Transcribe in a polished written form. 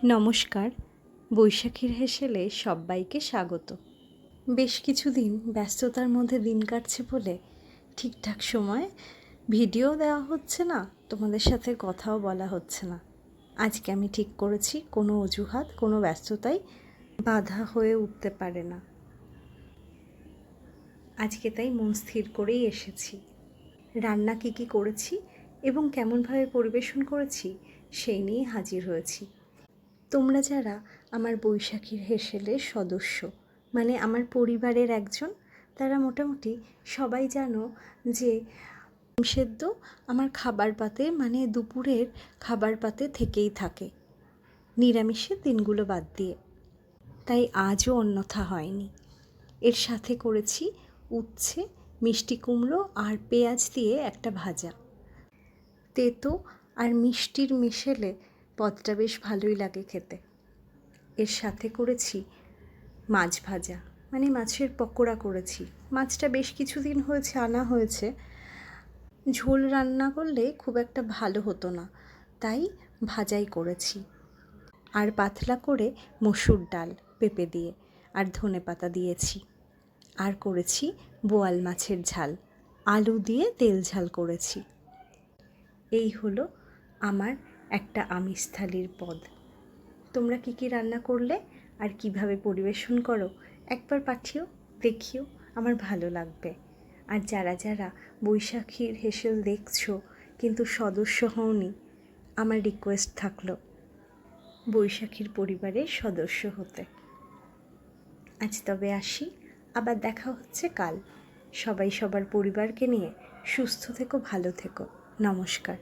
নমস্কার। বৈশাখীর হেসেলে সব্বাইকে স্বাগত। বেশ কিছুদিন ব্যস্ততার মধ্যে দিন কাটছে বলে ঠিকঠাক সময় ভিডিও দেওয়া হচ্ছে না, তোমাদের সাথে কথাও বলা হচ্ছে না। আজকে আমি ঠিক করেছি কোনো অজুহাত, কোনো ব্যস্ততাই বাধা হয়ে উঠতে পারে না। আজকে তাই মন স্থির করেই এসেছি। রান্না কী করেছি এবং কেমনভাবে পরিবেশন করেছি সেই নিয়ে হাজির হয়েছি। তোমরা যারা আমার বৈশাখীর হেসেলের সদস্য, মানে আমার পরিবারের একজন, তারা মোটামুটি সবাই জানো যে সেদ্ধ আমার খাবার পাতে, মানে দুপুরের খাবার পাতে থেকেই থাকে, নিরামিষের দিনগুলো বাদ দিয়ে। তাই আজও অন্যথা হয়নি। এর সাথে করেছি উচ্ছে, মিষ্টি কুমড়ো আর পেঁয়াজ দিয়ে একটা ভাজা। তেতো আর মিষ্টির মিশেলে পদটা বেশ ভালোই লাগে খেতে। এর সাথে করেছি মাছ ভাজা, মানে মাছের পকোড়া করেছি। মাছটা বেশ কিছুদিন হয়েছে আনা হয়েছে, ঝোল রান্না করলে খুব একটা ভালো হতো না, তাই ভাজাই করেছি। আর পাতলা করে মসুর ডাল পেঁপে দিয়ে আর ধনেপাতা দিয়েছি। আর করেছি বোয়াল মাছের ঝাল, আলু দিয়ে তেল ঝাল করেছি। এই হলো আমার একটা আমিষ থালির পদ। তোমরা কী রান্না করলে আর কিভাবে পরিবেশন করো একবার পাঠিও, দেখিও, আমার ভালো লাগবে। আর যারা যারা বৈশাখীর হেসেল দেখছো কিন্তু সদস্য হওনি, আমার রিকোয়েস্ট থাকলো বৈশাখীর পরিবারের সদস্য হতে। আজ তবে আসি, আবার দেখা হচ্ছে কাল। সবাই সবার পরিবারকে নিয়ে সুস্থ থেকো, ভালো থেকো। নমস্কার।